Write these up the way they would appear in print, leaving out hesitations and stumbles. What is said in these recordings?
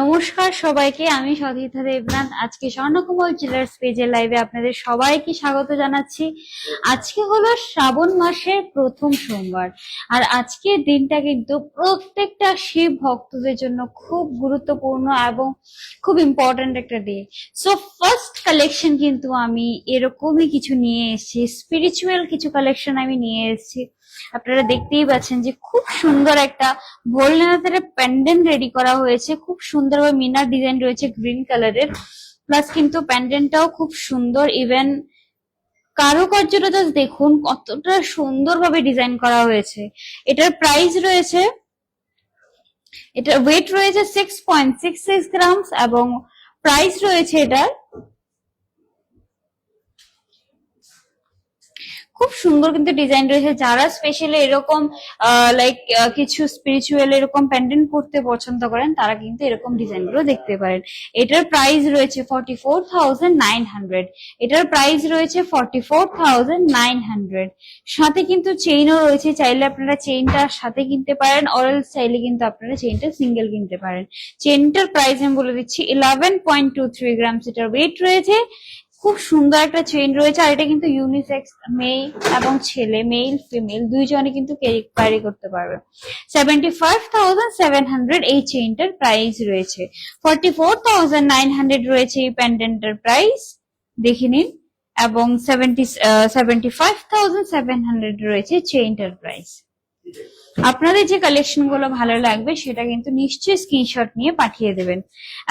নমস্কার সবাইকে, আমি সতীর্থা দেবনাথ। আজকে স্বর্ণকুমল জুয়েলার্স পেজের লাইভে আপনাদের সবাইকে স্বাগত জানাচ্ছি। আজকে হলো শ্রাবণ মাসের প্রথম সোমবার, আর আজকের দিনটা কিন্তু প্রত্যেকটা শিব ভক্তদের জন্য খুব গুরুত্বপূর্ণ এবং খুব ইম্পর্ট্যান্ট একটা ডে। সো ফার্স্ট কালেকশন কিন্তু আমি এরকমই কিছু নিয়ে এসেছি, স্পিরিচুয়াল কিছু কালেকশন আমি নিয়ে এসেছি। আপনারা দেখতেই পাচ্ছেন যে খুব সুন্দর একটা ভোলেনাথের প্যান্ডেন্ট রেডি করা হয়েছে, খুব সুন্দরভাবে মিনার ডিজাইন রয়েছে গ্রিন কালারের, প্লাস কিন্তু প্যান্ডেন্টটাও খুব সুন্দর। ইভেন কারুকার্যটা জাস্ট দেখুন কতটা সুন্দরভাবে ডিজাইন করা হয়েছে। এটার প্রাইস রয়েছে, এটার ওয়েট রয়েছে 6.66 গ্রামস এবং প্রাইস রয়েছে এটার খুব সুন্দর কিন্তু ডিজাইন রয়েছে। যারা স্পেশালি এরকম লাইক কিছু স্পিরিচুয়াল এরকম প্যান্ডেন্ট করতে পছন্দ করেন তারা কিন্তু এরকম ডিজাইন গুলো দেখতে পারেন। এটার প্রাইস রয়েছে 44,900। এটার প্রাইস রয়েছে 44,900। সাথে কিন্তু চেইনও রয়েছে, চাইলে আপনারা চেইনটার সাথে কিনতে পারেন, অরেলস চাইলে কিন্তু আপনারা চেইনটা সিঙ্গেল কিনতে পারেন। চেইনটার প্রাইস আমি বলে দিচ্ছি 11.23 গ্রামস এটার ওয়েট রয়েছে। খুব সুন্দর একটা চেইন রয়েছে, আর এটা কিন্তু ইউনিসেক্স, মেয়ে এবং ছেলে, মেল ফিমেল দুইজনে কিন্তু ক্যারি করতে পারবে। 75,700 এই চেইনটার প্রাইস রয়েছে। 44,900 রয়েছে এই প্যান্ডেন্টের প্রাইস, দেখে নিন। এবং 75,700 রয়েছে চেইনটার প্রাইস। আপনাদের যে কালেকশন গুলো ভালো লাগবে সেটা কিন্তু নিশ্চয়ই স্ক্রিনশট নিয়ে পাঠিয়ে দেবেন।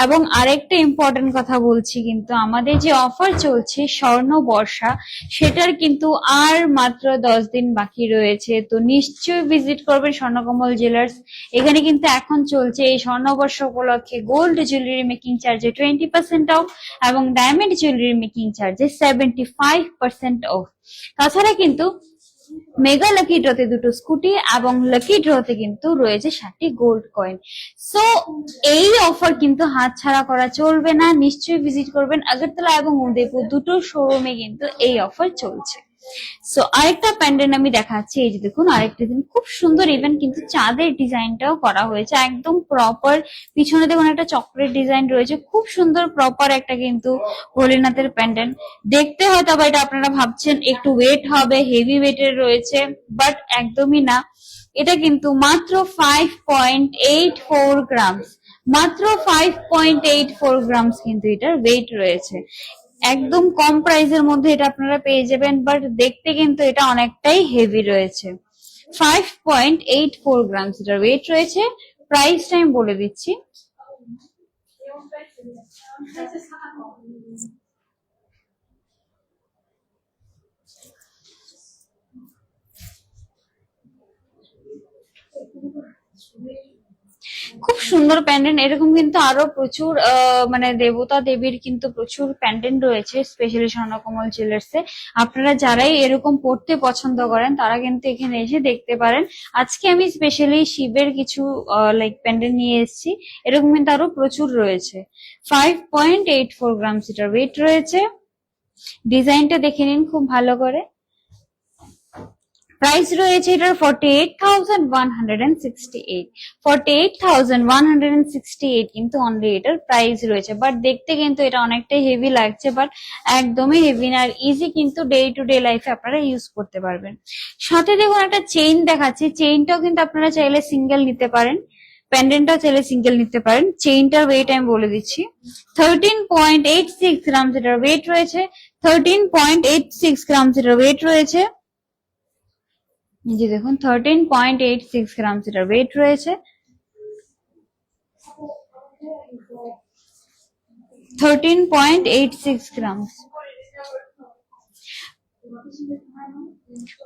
এবং আরেকটা ইম্পর্টেন্ট কথা বলছি, কিন্তু আমাদের যে অফার চলছে স্বর্ণ বর্ষা, সেটার কিন্তু আর মাত্র 10 দিন বাকি রয়েছে। তো নিশ্চয়ই ভিজিট করবেন স্বর্ণকমল জুয়েলার্স। এখানে কিন্তু এখন চলছে এই স্বর্ণবর্ষ উপলক্ষে গোল্ড জুয়েলারি মেকিং চার্জে 20% অফ এবং ডায়মন্ড জুয়েলারি মেকিং চার্জে 75% অফ। তাছাড়া কিন্তু মেগা লাকি ড্রতে 2টো স্কুটি এবং লাকি ড্রতে কিন্তু রয়েছে 7টি গোল্ড কয়েন। সো এই অফার কিন্তু হাতছাড়া করা চলবে না, নিশ্চয়ই ভিজিট করবেন। আগরতলা এবং উদয়পুর দুটো শোরুমে কিন্তু এই অফার চলছে। সো আরেকটা প্যান্ডেন্ট আমি দেখাচ্ছি, এই যে দেখুন আরেকটা দিন খুব সুন্দর। ইভেন কিন্তু চাঁদের ডিজাইনটাও করা হয়েছে একদম প্রপার। পিছনে দেখুন একটা চক্রের ডিজাইন রয়েছে, খুব সুন্দর প্রপার একটা কিন্তু ভোলেনাথের প্যান্ডেন্ট। দেখতে হয়তো বা এটা আপনারা ভাবছেন একটু ওয়েট হবে, হেভি ওয়েটের রয়েছে, বাট একদমই না। এটা কিন্তু মাত্র 5.84 গ্রামস, মাত্র 5.84 গ্রামস কিন্তু এটার ওয়েট রয়েছে। একদম কম প্রাইসের মধ্যে এটা আপনারা পেয়ে যাবেন, বাট দেখতে কিন্তু এটা অনেকটাই হেভি রয়েছে। 5.84 গ্রামস এটার ওয়েট রয়েছে। প্রাইসটা আমি বলে দিচ্ছি, খুব সুন্দর প্যান্ডেন্ট। এরকম কিন্তু আরো প্রচুর মানে দেবতা দেবীর কিন্তু প্রচুর প্যান্ডেন্ট রয়েছে স্পেশালি স্বর্ণকমল জুয়েলার্সে। আপনারা যারাই এরকম পড়তে পছন্দ করেন তারা কিন্তু এখানে এসে দেখতে পারেন। আজকে আমি স্পেশালি শিবের কিছু লাইক প্যান্ডেন্ট নিয়ে এসেছি, এরকম কিন্তু আরো প্রচুর রয়েছে। 5.84 গ্রামস এটার ওয়েট রয়েছে। ডিজাইনটা দেখে নিন খুব ভালো করে। প্রাইস রয়েছে এটার 48,168। 48,168 কিন্তু অনলি এটার প্রাইস রয়েছে। বাট দেখতে কিন্তু এটা অনেকটাই হেভি লাগছে, বাট একদমই হেভি না, আর ইজি কিন্তু ডে টু ডে লাইফে আপনারা ইউজ করতে পারবেন। সাথে দেখুন একটা চেইন দেখাচ্ছি, চেইনটাও কিন্তু আপনারা চাইলে সিঙ্গেল নিতে পারেন, প্যান্ডেন্টটাও চাইলে সিঙ্গেল নিতে পারেন। চেইনটার ওয়েট আমি বলে দিচ্ছি 13.86 গ্রামস এটার ওয়েট রয়েছে। 13.86 গ্রামস এটার ওয়েট রয়েছে। জি দেখুন 13.86 গ্রামস এটার ওয়েট রয়েছে। 13.86 গ্রামস।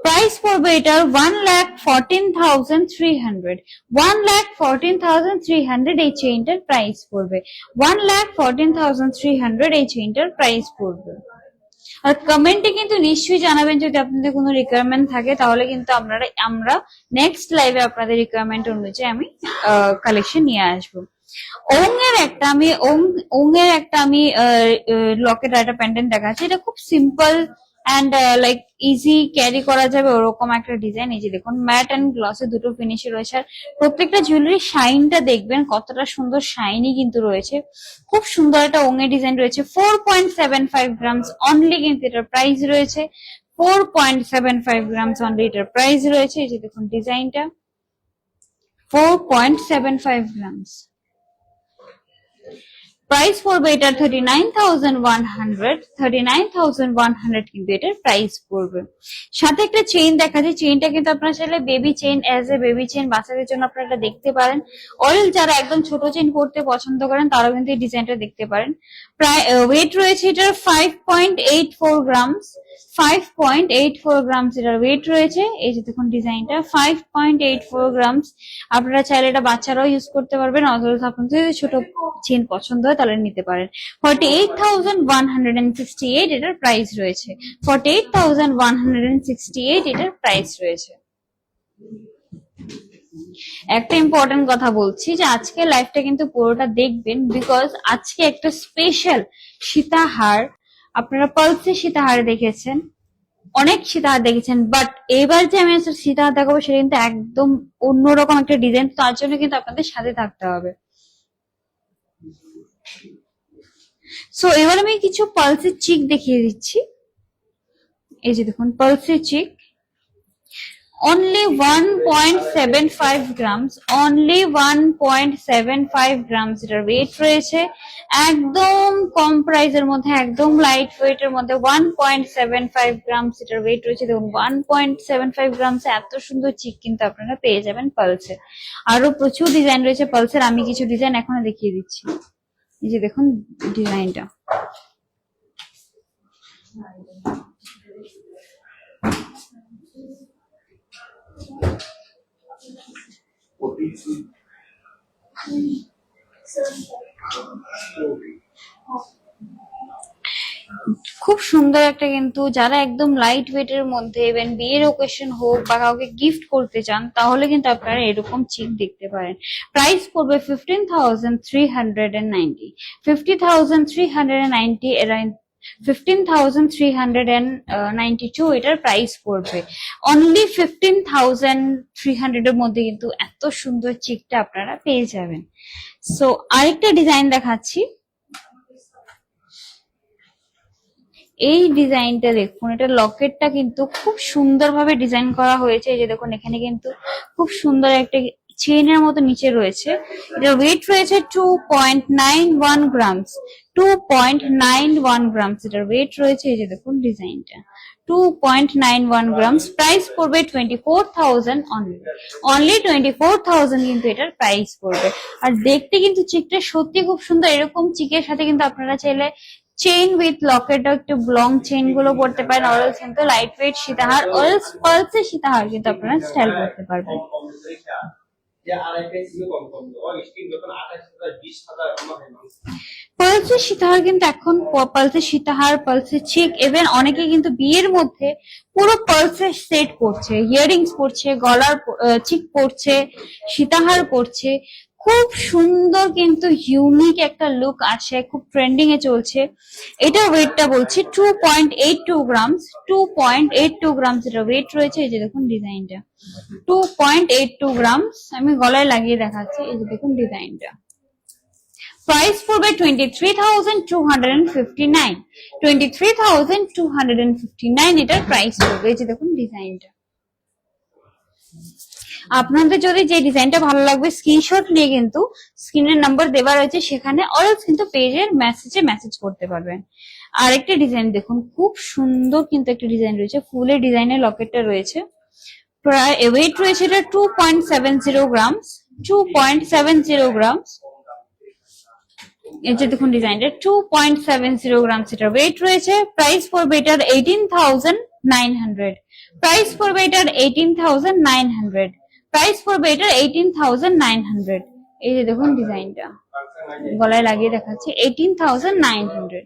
প্রাইস পড়বে এটার 1,14,300। 1,14,300 এই চেইনটার প্রাইস পড়বে। 1,14,300 এই চেইনটার প্রাইস পড়বে। আর কমেন্টে কিন্তু নিশ্চয়ই জানাবেন যদি আপনাদের কোনো রিকোয়ারমেন্ট থাকে, তাহলে কিন্তু আমরা নেক্সট লাইভে আপনাদের রিকোয়ারমেন্ট অনুযায়ী আমি কালেকশন নিয়ে আসবো। ওং এর একটা আমি লকেট আর একটা প্যান্ডেন্ট দেখাচ্ছি। এটা খুব simple and like easy carry করা যাবে ওরকম একটা ডিজাইন। এই যে দেখুন ম্যাট অ্যান্ড গ্লসে দুটো ফিনিশে রয়েছে। আর প্রত্যেকটা জুয়েলারি শাইনটা দেখবেন কতটা সুন্দর শাইনি কিন্তু রয়েছে। খুব সুন্দর একটা ওঙে ডিজাইন রয়েছে। 4.75 গ্রামস অনলি কিন্তু এটার প্রাইস রয়েছে। 4.75 গ্রামস অনলি এটার প্রাইস রয়েছে। এই যে দেখুন ডিজাইনটা 4.75 গ্রামস। প্রাইস পড়বে এটা 39,100 কিন্তু এটার প্রাইস পড়বে। সাথে একটা চেইন দেখা যায়, চেইনটা কিন্তু আপনারা চাইলে baby chain as a baby chain বাচ্চাদের জন্য আপনারা এটা দেখতে পারেন। অয়েল যারা একদম ছোট চেইন পড়তে পছন্দ করেন তারাও কিন্তু এই ডিজাইনটা দেখতে পারেন। প্রায় ওয়েট রয়েছে এটার 5.84 গ্রামস। 5.84 গ্রামস এটার ওয়েট রয়েছে। এই যে দেখুন ডিজাইনটা 5.84 গ্রামস। আপনারা চাইলে এটা বাচ্চারাও ইউজ করতে পারবেন, অথবা আপনাদের যদি ছোট চেইন পছন্দ হয় তাহলে নিতে পারেন। 48,168 এটার প্রাইস রয়েছে। 48,168 এটার প্রাইস রয়েছে। একটা ইম্পর্টেন্ট কথা বলছি যে আজকে লাইভটা কিন্তু পুরোটা দেখবেন, বিকজ আজকে একটা স্পেশাল সীতাহার, আপনারা পালসে সীতাহার দেখেছেন, অনেক সীতাহার দেখেছেন, বাট এবার যে আমি সীতাহার দেখাবো সেটা কিন্তু একদম অন্যরকম একটা ডিজাইন। তার জন্য কিন্তু আপনাদের সাথে থাকতে হবে। সো এবার আমি কিছু পালসের চিক দেখিয়ে দিচ্ছি। এই যে দেখুন পালসের চিক only 1.75 grams, only 1.75 grams এটার ওয়েট রয়েছে। একদম কম প্রাইসের মধ্যে, একদম লাইট ওয়েট এর মধ্যে 1.75 গ্রামস এটার ওয়েট রয়েছে। দেখুন 1.75 গ্রামস এত সুন্দর চিক কিন্তু আপনারা পেয়ে যাবেন পালসের। আরো প্রচুর ডিজাইন রয়েছে পালসের, আমি কিছু ডিজাইন এখনো দেখিয়ে দিচ্ছি। এই যে দেখুন ডিজাইনটা খুব সুন্দর একটা, কিন্তু যারা একদম লাইট ওয়েট এর মধ্যে ইভেন বিয়ের ওকেশন হোক বা কাউকে গিফট করতে চান তাহলে কিন্তু আপনারা এরকম চিক দেখতে পারেন। প্রাইস পড়বে 15,390। 50,390 15,392 এটার প্রাইস পড়বে। অনলি 15,300 এর মধ্যে কিন্তু এত সুন্দর চিকটা আপনারা পেয়ে যাবেন। সো আরেকটা ডিজাইন দেখাচ্ছি। এই ডিজাইনটা দেখুন, এটা লকেটটা কিন্তু খুব সুন্দরভাবে ডিজাইন করা হয়েছে। এই যে দেখুন এখানে কিন্তু খুব সুন্দর একটা চেইনের মতো নিচে রয়েছে। এটা ওয়েট রয়েছে 2.91 গ্রামস। 2.91 গ্রামস এটার ওয়েট রয়েছে। এই যে দেখুন ডিজাইনটা 2.91 গ্রামস। প্রাইস পড়বে 24,000 অনলি। অনলি 24,000 কিন্তু এটার প্রাইস পড়বে। আর দেখতে কিন্তু চিকটা সত্যি খুব সুন্দর। এরকম চিকের সাথে কিন্তু আপনারা চাইলে চেইন উইথ লকেট, একটু লং চেইন গুলো পড়তে পারেন, অরেলস কিন্তু লাইট ওয়েট সীতাহার, অরেলস পালসের সীতাহার কিন্তু আপনারা স্টাইল করতে পারবেন। পালসের সীতাহার কিন্তু এখন পালসের সীতাহার, পালসের চিক, ইভেন অনেকে কিন্তু বিয়ের মধ্যে পুরো পালসের সেট পড়ছে, ইয়ারিংস পড়ছে, গলার চিক পড়ছে, সীতাহার পড়ছে। খুব সুন্দর কিন্তু ইউনিক একটা লুক আছে, খুব ট্রেন্ডিং এ চলছে। এটা ওয়েটটা বলছি 2.82 গ্রামস। 2.82 গ্রামস এটা ওয়েট রয়েছে। এই যে দেখুন ডিজাইনটা 2.82 গ্রামস। আমি গলায় লাগিয়ে দেখাচ্ছি। এই যে দেখুন ডিজাইনটা। প্রাইস পড়বে 23,259। 23,259 এটার প্রাইস পড়বে। এই যে দেখুন ডিজাইনটা। আপনাদের যদি যে ডিজাইনটা ভালো লাগবে স্ক্রিনশট নিয়ে কিন্তু স্ক্রিনের নাম্বার দেওয়া রয়েছে সেখানে, অরেলস কিন্তু পেজের মেসেজে মেসেজ করতে পারবেন। আরেকটা ডিজাইন দেখুন, খুব সুন্দর কিন্তু একটা ডিজাইন রয়েছে, ফুলের ডিজাইনের লকেটটা রয়েছে। প্রায় ওয়েট রয়েছে এটা 2.70 গ্রামস। 2.70 গ্রামস। এই যে দেখুন ডিজাইনটা 2.70 গ্রামস এটার ওয়েট রয়েছে। প্রাইস পড়বে এটার 18,900। প্রাইস পড়বে এটার 18,900। প্রাইস পড়বে এটার 18,900। এই যে দেখুন ডিজাইনটা গলায় লাগিয়ে দেখাচ্ছি 18,900।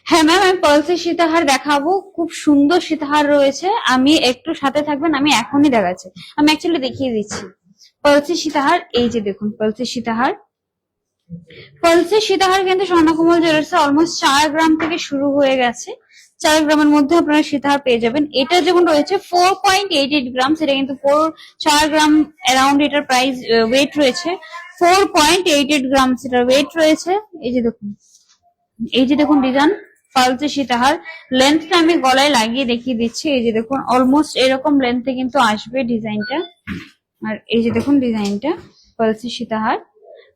হ্যাঁ ম্যাম, আমি পালসের সীতাহার দেখাবো, খুব সুন্দর সীতাহার রয়েছে। আমি একটু সাথে থাকবেন, আমি এখনই দেখাচ্ছি, আমি অ্যাকচুয়ালি দেখিয়ে দিচ্ছি। পালসের সীতাহার, এই যে দেখুন পালসের সীতাহার। পালসের সীতাহার কিন্তু স্বর্ণকমল জুয়েলার্স অলমোস্ট 4 গ্রাম থেকে শুরু হয়ে গেছে। 4 গ্রামের মধ্যে আপনারা সীতাহার পেয়ে যাবেন। এটা যেমন রয়েছে 4.88 গ্রাম, সেটা কিন্তু 4 গ্রাম অ্যারাউন্ড এটার প্রাইস ওয়েট রয়েছে। 4.88 গ্রাম সেটার ওয়েট রয়েছে। এই যে দেখুন, এই যে দেখুন ডিজাইন পালসের সীতাহার। লেন্থটা আমি গলায় লাগিয়ে দেখিয়ে দিচ্ছি। এই যে দেখুন অলমোস্ট এরকম লেন্থে কিন্তু আসবে ডিজাইনটা। আর এই যে দেখুন ডিজাইনটা পালসের সীতাহার।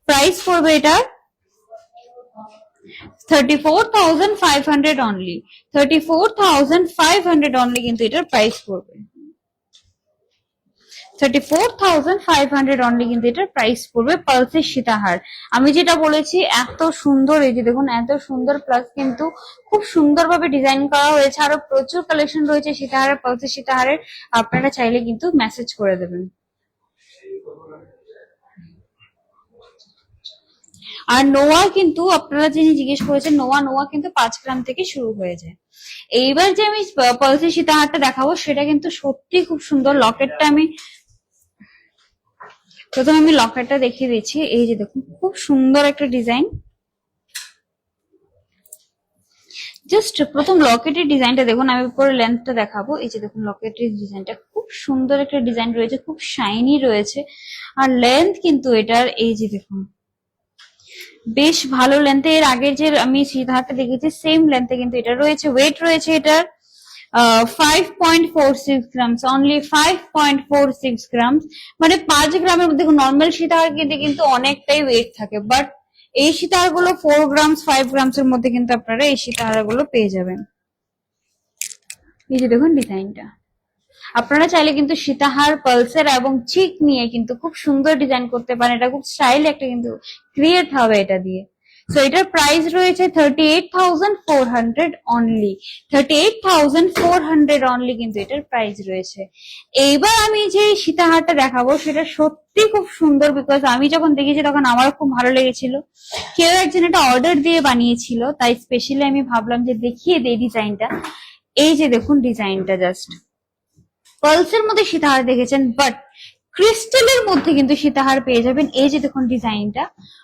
প্রাইস পড়বে এটা 34,500 অনলি। 34,500 অনলি কিন্তু এটার প্রাইস পড়বে। 34,500 অনলি কিন্তু এটার প্রাইস পড়বে পালসের সীতাহার। আমি যেটা বলেছি এত সুন্দর, এই যে দেখুন এত সুন্দর, প্লাস কিন্তু খুব সুন্দরভাবে ডিজাইন করা হয়েছে। আরো প্রচুর কালেকশন রয়েছে সীতাহারের, পালসের সীতাহারের। আপনারা চাইলে কিন্তু মেসেজ করে দেবেন। আর নোয়া কিন্তু আপনারা যিনি জিজ্ঞেস করেছেন, নোয়া কিন্তু 5 গ্রাম থেকে শুরু হয়ে যায়। এইবার যে আমি পালসের সীতাহারটা দেখাবো সেটা কিন্তু সত্যি খুব সুন্দর। লকেটটা আমি প্রথমে লকেটটা দেখিয়ে দিচ্ছি। এই যে দেখুন খুব সুন্দর একটা ডিজাইন। জাস্ট প্রথম লকেটের ডিজাইনটা দেখুন, আমি পরে লেন্থটা দেখাবো। এই যে দেখুন লকেটের ডিজাইনটা খুব সুন্দর একটা ডিজাইন রয়েছে, খুব শাইনি রয়েছে। আর লেন্থ কিন্তু এটার, এই যে দেখুন বেশ ভালো লেন্থে। এর আগের যে আমি সীতাহারটা দেখেছি সেম লেন্থে কিন্তু এটা রয়েছে। ওয়েট রয়েছে এটার 5.46 গ্রামস, অনলি 5.46 গ্রামস। মানে 5 গ্রামের মধ্যে নর্মাল সীতাহার কিন্তু অনেকটাই ওয়েট থাকে, বাট এই সীতাহার গুলো 4 গ্রামস 5 গ্রামস এর মধ্যে কিন্তু আপনারা এই সীতাহার গুলো পেয়ে যাবেন। এই যে দেখুন ডিজাইনটা। আপনারা চাইলে কিন্তু সীতাহার, পালসের এবং চিক নিয়ে কিন্তু খুব সুন্দর ডিজাইন করতে পারেন। এটা খুব স্টাইল একটা কিন্তু ক্রিয়েট হবে এটা দিয়ে। সো এটার প্রাইস রয়েছে 38,400 অনলি। 38,400 অনলি কিন্তু এটার প্রাইস রয়েছে। এইবার আমি যে সীতাহারটা দেখাবো সেটা সত্যি খুব সুন্দর, বিকজ আমি যখন দেখেছি তখন আমারও খুব ভালো লেগেছিল। কেউ একজন এটা অর্ডার দিয়ে বানিয়েছিল, তাই স্পেশালি আমি ভাবলাম যে দেখিয়ে দেই ডিজাইনটা। এই যে দেখুন ডিজাইনটা, জাস্ট পালসের মধ্যে সীতাহার দেখেছেন, বাট ক্রিস্টালের মধ্যে কিন্তু সীতাহার পেয়ে যাবেন। এই যে দেখুন ডিজাইনটা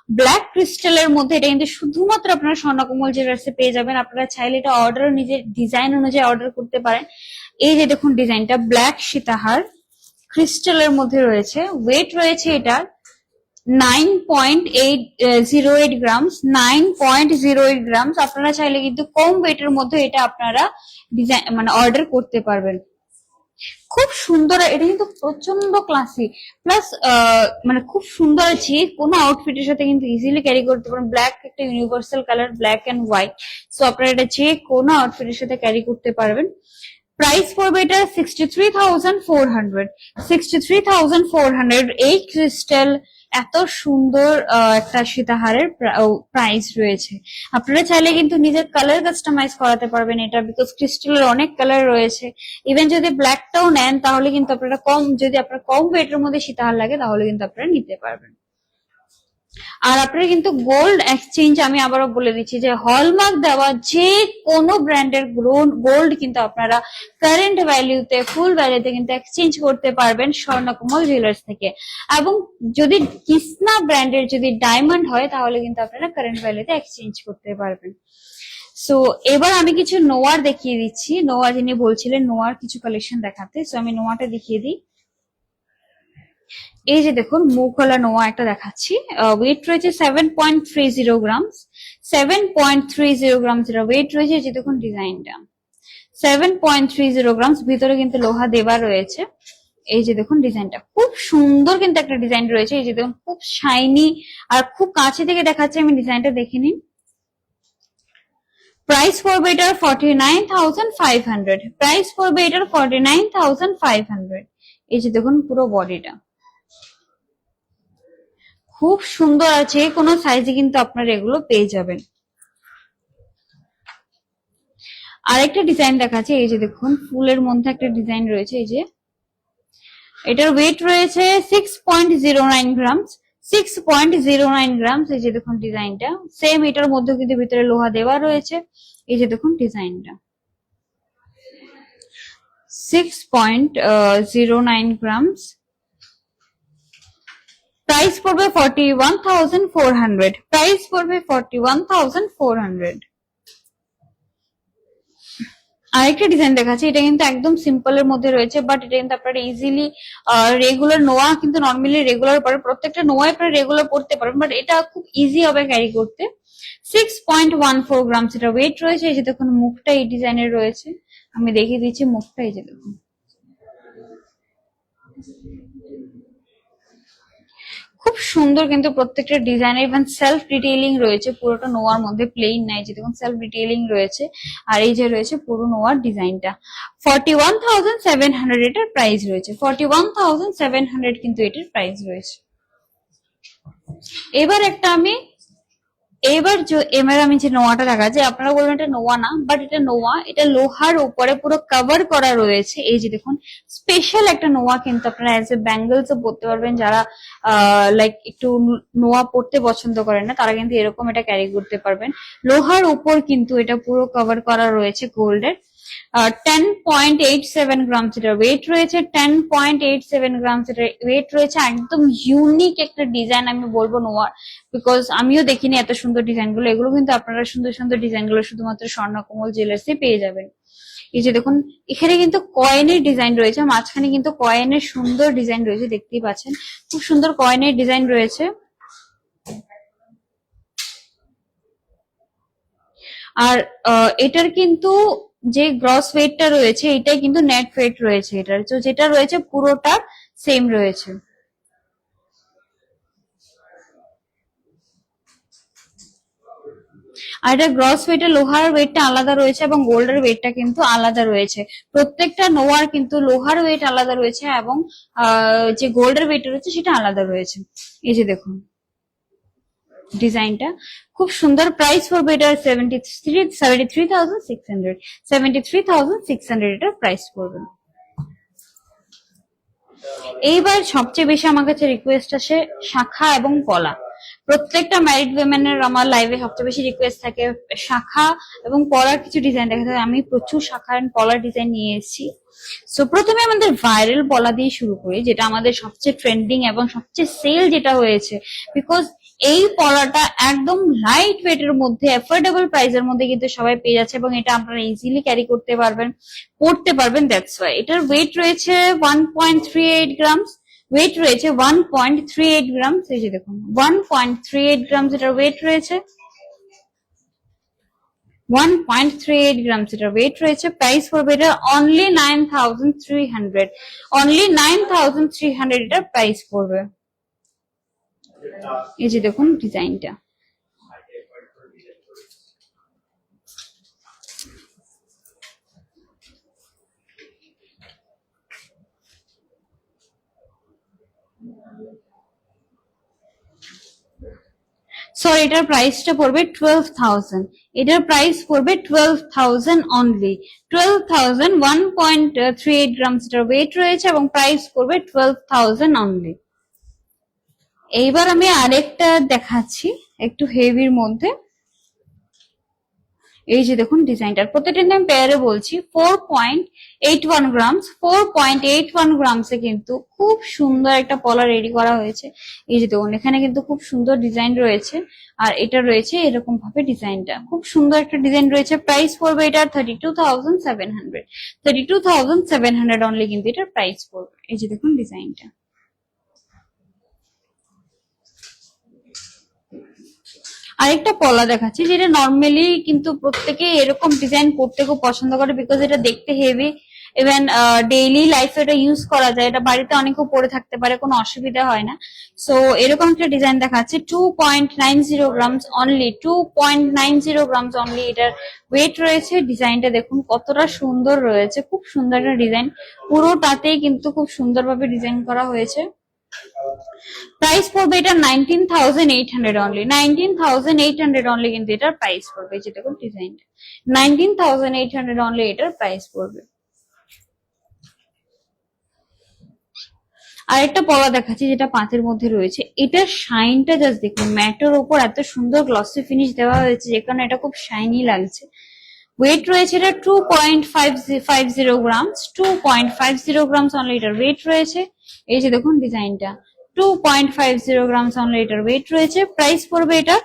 ব্ল্যাক ক্রিস্টালের মধ্যে, এটা কিন্তু শুধুমাত্র আপনারা স্বর্ণকমল জুয়েলার্সে পেয়ে যাবেন। আপনারা চাইলে এটা অর্ডার নিজের ডিজাইন অনুযায়ী অর্ডার করতে পারেন। এই যে দেখুন ডিজাইনটা ব্ল্যাক সীতাহার ক্রিস্টালের মধ্যে রয়েছে। ওয়েট রয়েছে এটার 9.08 গ্রামস, 9.08 গ্রামস। আপনারা চাইলে কিন্তু কম ওয়েটের মধ্যে এটা আপনারা ডিজাইন মানে অর্ডার করতে পারবেন। খুব সুন্দর, এটা কিন্তু প্রচন্ড ক্লাসি, প্লাস মানে খুব সুন্দর আছে। কোনো আউটফিটের সাথে কিন্তু ইজিলি ক্যারি করতে পারেন। ব্ল্যাক একটা universal colour, black and white. So আপনারা এটা যে কোনো আউটফিটের সাথে ক্যারি করতে পারবেন। প্রাইস পড়বে এটা 63,400। 63,400 এই ক্রিস্টাল এত সুন্দর একটা সীতাহারের প্রাইস রয়েছে। আপনারা চাইলে কিন্তু নিজের কালার কাস্টমাইজ করাতে পারবেন এটা, বিকজ ক্রিস্টালের অনেক কালার রয়েছে। ইভেন যদি ব্ল্যাকটাও নেন তাহলে কিন্তু আপনারা যদি আপনার কম ওয়েটের মধ্যে সীতাহার লাগে তাহলে কিন্তু আপনারা নিতে পারবেন। আর আপনারা কিন্তু গোল্ড এক্সচেঞ্জ, আমি আবারও বলে দিচ্ছি যে হলমার্ক দেওয়া যে কোনো ব্র্যান্ডের গোল্ড কিন্তু আপনারা কারেন্ট ভ্যালিউতে, ফুল ভ্যালিউতে কিন্তু এক্সচেঞ্জ করতে পারবেন স্বর্ণকমল জুয়েলার্স থেকে। এবং যদি কৃষ্ণা ব্র্যান্ডের যদি ডায়মন্ড হয় তাহলে কিন্তু আপনারা কারেন্ট ভ্যালিউতে এক্সচেঞ্জ করতে পারবেন। সো এবার আমি কিছু নোয়ার দেখিয়ে দিচ্ছি। নোয়া যিনি বলছিলেন নোয়ার কিছু কালেকশন দেখাতে, সো আমি নোয়াটা দেখিয়ে দিই। এই যে দেখুন মুখওয়ালা নোয়া একটা দেখাচ্ছি। ওয়েট রয়েছে 7.30 গ্রামস। 7.30 গ্রামস এর ওয়েট রয়েছে। যে দেখুন ডিজাইনটা 7.30 গ্রামস, ভিতরে কিন্তু লোহা দেওয়া রয়েছে। এই যে দেখুন ডিজাইনটা খুব সুন্দর কিন্তু একটা ডিজাইন রয়েছে। এই যে দেখুন খুব শাইনি, আর খুব কাছে থেকে দেখাচ্ছি, আমি ডিজাইনটা দেখে নিন। প্রাইস পড়বে এটার 49,500। প্রাইস পড়বে এটার 49,500। এই যে দেখুন পুরো বডিটা খুব সুন্দর আছে, কোনো সাইজে কিন্তু আপনারা এগুলো পেয়ে যাবেন। আরেকটা ডিজাইন দেখাচ্ছে। এই যে দেখুন ফুলের মধ্যে একটা ডিজাইন রয়েছে। এই যে এটার ওয়েট রয়েছে 6.09 গ্রামস। 6.09 গ্রামস। এই যে দেখুন ডিজাইনটা সেম, এটার মধ্যে কিন্তু ভিতরে লোহা দেওয়া রয়েছে। এই যে দেখুন ডিজাইনটা 6.09 গ্রামস, প্রাইস পড়বে 41,400, প্রাইস পড়বে 41,400। আরেকটা ডিজাইন দেখাচ্ছি, এটা কিন্তু একদম সিম্পল এর মধ্যে রয়েছে, বাট এটা কিন্তু আপনারা ইজিলি রেগুলার নোয়া কিন্তু নর্মালি রেগুলার পরে প্রত্যেকটা নোয়া আপনারা রেগুলার পড়তে পারবেন, বাট এটা খুব ইজি হবে ক্যারি করতে। 6.14 গ্রামস এটা ওয়েট রয়েছে। এই যে দেখুন মুখটা এই ডিজাইনের রয়েছে, আমি দেখিয়ে দিচ্ছি মুখটা, এই যে দেখুন খুব সুন্দর কিন্তু প্রত্যেকটা ডিজাইনের ইভেন সেলফ ডিটেইলিং রয়েছে, পুরোটা নোয়ার মধ্যে প্লেন নাই, যে দেখুন সেলফ ডিটেইলিং রয়েছে। আর এই যে রয়েছে পুরো নোয়ার ডিজাইনটা 41,700 এটার প্রাইস রয়েছে, 41,700 কিন্তু এটার প্রাইস রয়েছে। এবার আমি যে নোয়াটা দেখাচ্ছি, আপনারা বলবেন এটা নোয়া না, বাট এটা নোয়া, এটা লোহার উপরে পুরো কভার করা রয়েছে। এই যে দেখুন স্পেশাল একটা নোয়া, কিন্তু আপনারা অ্যাজ এ ব্যাঙ্গলস ও পরতে পারবেন, যারা লাইক একটু নোয়া পরতে পছন্দ করেন না তারা কিন্তু এরকম এটা ক্যারি করতে পারবেন। লোহার উপর কিন্তু এটা পুরো কভার করা রয়েছে গোল্ডের। 10.87 গ্রামস এটার ওয়েট রয়েছে, 10.87 গ্রামস এটার ওয়েট রয়েছে। একদম ইউনিক একটা ডিজাইন আমি বলবো নোয়ার, বিকজ আমিও দেখিনি এত সুন্দর ডিজাইন গুলো। এগুলো কিন্তু আপনারা সুন্দর সুন্দর ডিজাইন গুলো শুধুমাত্র স্বর্ণকমল জুয়েলার্সে পেয়ে যাবেন। এই যে দেখুন এখানে কিন্তু কয়েনের ডিজাইন রয়েছে, মাঝখানে কিন্তু কয়েনের সুন্দর ডিজাইন রয়েছে, দেখতেই পাচ্ছেন খুব সুন্দর কয়েনের ডিজাইন রয়েছে। আর এটার কিন্তু যে গ্রস ওয়েটটা রয়েছে এটাই কিন্তু নেট ওয়েট রয়েছে এটার, তো যেটা রয়েছে পুরোটা সেম রয়েছে। আর এটা গ্রস ওয়েটের লোহার ওয়েটটা আলাদা রয়েছে এবং গোল্ডের ওয়েটটা কিন্তু আলাদা রয়েছে। প্রত্যেকটা নোয়ার কিন্তু লোহার ওয়েট আলাদা রয়েছে এবং যে গোল্ডের ওয়েট রয়েছে সেটা আলাদা রয়েছে। এই যে দেখুন ডিজাইনটা খুব সুন্দর। প্রাইস পড়বে এটা 73,600, 73,600 এটার প্রাইস পড়বে। এইবার সবচেয়ে বেশি আমার কাছে রিকোয়েস্ট আসে শাখা এবং পলা। প্রত্যেকটা ম্যারিড উইমেনের আমার লাইভে সবচেয়ে বেশি রিকোয়েস্ট থাকে শাখা এবং পলার কিছু ডিজাইন দেখা যায়। আমি প্রচুর শাখা এবং পলার ডিজাইন নিয়ে এসেছি। সো প্রথমে আমাদের ভাইরাল পলা দিয়ে শুরু করি, যেটা আমাদের সবচেয়ে ট্রেন্ডিং এবং সবচেয়ে সেল যেটা হয়েছে, বিকজ এই পলাটা একদম লাইট ওয়েটের মধ্যে অ্যাফোর্ডেবল প্রাইসের মধ্যে কিন্তু সবাই পেয়ে যাচ্ছে এবং এটা আপনারা ইজিলি ক্যারি করতে পারবেন, পড়তে পারবেন। দ্যাটস ওয়াই এটার ওয়েট রয়েছে 1.38 গ্রামস, ওয়েট রয়েছে 1.38 গ্রামস। এই যে দেখুন 1.38 গ্রামস এটার ওয়েট রয়েছে, 1.38 গ্রামস এটার ওয়েট রয়েছে। প্রাইস পড়বে এটা অনলি 9,300, অনলি 9,300 এটার প্রাইস পড়বে। এই যে দেখুন ডিজাইনটা সরি এটার প্রাইসটা পড়বে 12,000, এটার প্রাইস পড়বে 12,000 অনলি, 12,000। 1.38 গ্রামস এটার ওয়েট রয়েছে এবং প্রাইস পড়বে 12,000 অনলি। এইবার আমি আরেকটা দেখাচ্ছি একটু হেভির মধ্যে। এই যে দেখুন ডিজাইনটার প্রত্যেকটা আমি পেয়ারে বলছি 4.81 গ্রামস, 4.81 গ্রামসে কিন্তু খুব সুন্দর একটা পলা রেডি করা হয়েছে। এই যে দেখুন এখানে কিন্তু খুব সুন্দর ডিজাইন রয়েছে আর এটা রয়েছে এরকম ভাবে ডিজাইনটা খুব সুন্দর একটা ডিজাইন রয়েছে। প্রাইস পড়বে এটা 32,700, 32,700 অনলি কিন্তু এটার প্রাইস পড়বে। এই যে দেখুন ডিজাইনটা আরেকটা পলা দেখাচ্ছি, যেটা নর্মালি কিন্তু প্রত্যেকে এরকম ডিজাইন পড়তে খুব পছন্দ করে, বিকজ এটা দেখতে হেভি, ইভেন ডেইলি লাইফে এটা ইউজ করা যায়, এটা বাড়িতে অনেকেও পরে থাকতে পারে, কোনো অসুবিধা হয় না। সো এরকম একটা ডিজাইন দেখাচ্ছে 2.90 গ্রামস অনলি, 2.90 গ্রামস অনলি এটার ওয়েট রয়েছে। ডিজাইনটা দেখুন কতটা সুন্দর রয়েছে, খুব সুন্দর একটা ডিজাইন, পুরোটাতেই কিন্তু খুব সুন্দরভাবে ডিজাইন করা হয়েছে। প্রাইস পড়বে এটা 19,800 অনলি, 19,800 অনলি কিন্তু এটার প্রাইস পড়বে। যেটা দেখুন ডিজাইনটা 19,800 অনলি এটার প্রাইস পড়বে। আর একটা পলা দেখাচ্ছি যেটা পাঁচের মধ্যে রয়েছে, এটার শাইনটা জাস্ট দেখুন, ম্যাটের উপর এত সুন্দর গ্লসি ফিনিশ দেওয়া হয়েছে যে কারণে এটা খুব শাইনি লাগছে। ওয়েট রয়েছে এটা 2.50 গ্রামস, 2.50 গ্রামস অনলি এটার ওয়েট রয়েছে। এই যে দেখুন ডিজাইনটা 2.50 গ্রামস অনলি এটার ওয়েট রয়েছে। প্রাইস পড়বে এটা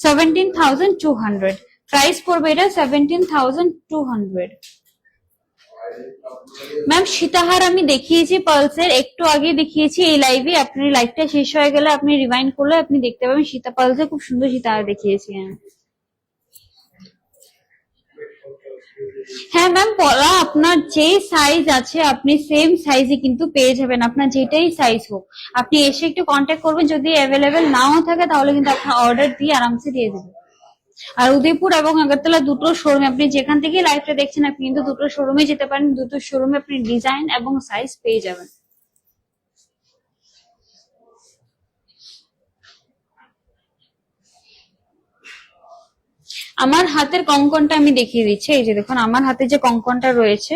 17,200। প্রাইস পড়বে এটা 17,200। ম্যাম সীতাহার আমি দেখিয়েছি পালসের, একটু আগে দেখিয়েছি এই লাইভে। আপনি লাইভটা শেষ হয়ে গেলে আপনি রিভাইন্ড করলে আপনি দেখতে পাবেন সীতা পালসে খুব সুন্দর সীতাহার দেখিয়েছি আমি। হ্যাঁ ম্যাম, পলা আপনার যে সাইজ আছে আপনি সেম সাইজে কিন্তু পেয়ে যাবেন, আপনার যেটাই সাইজ হোক। আপনি এসে একটু কন্ট্যাক্ট করবেন, যদি অ্যাভেলেবেল নাও থাকে তাহলে কিন্তু আপনার অর্ডার দিয়ে আরামসে দিয়ে দেবেন। আর উদয়পুর এবং আগরতলা দুটো শোরুমে, আপনি যেখান থেকে লাইভটা দেখছেন আপনি কিন্তু দুটো শোরুমে যেতে পারেন, দুটো শোরুমে আপনি ডিজাইন এবং সাইজ পেয়ে যাবেন। আমার হাতের কঙ্কনটা আমি দেখিয়ে দিচ্ছি। এই যে দেখুন আমার হাতে যে কঙ্কনটা রয়েছে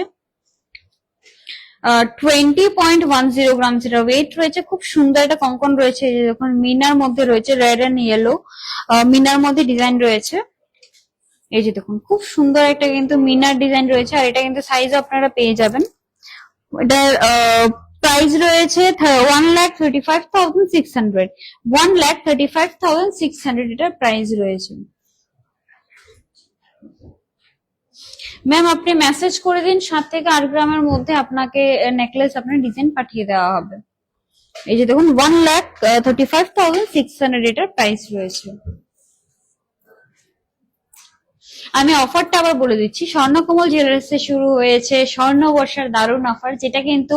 20.10 গ্রাম যেটা ওয়েট রয়েছে, খুব সুন্দর একটা কঙ্কন রয়েছে। এই যে দেখুন মিনার মধ্যে রয়েছে, রেড এন্ড ইয়েলো মিনার মধ্যে ডিজাইন রয়েছে। এই যে দেখুন খুব সুন্দর একটা কিন্তু মিনার ডিজাইন রয়েছে, আর এটা কিন্তু সাইজ আপনারা পেয়ে যাবেন। এটার প্রাইস রয়েছে 1,35,600, 1,35,600 এটার প্রাইস রয়েছে। ম্যাম আপনি মেসেজ করে দিন 7 থেকে 8 গ্রামের মধ্যে আপনাকে নেকলেস আপনার ডিজাইন পাঠিয়ে দেওয়া হবে। এই যে দেখুন 1,35,600 এটার প্রাইস রয়েছে। আমি অফারটা আবার বলে দিচ্ছি, স্বর্ণকমল জুয়েলার্সে শুরু হয়েছে স্বর্ণবর্ষার দারুণ অফার, যেটা কিন্তু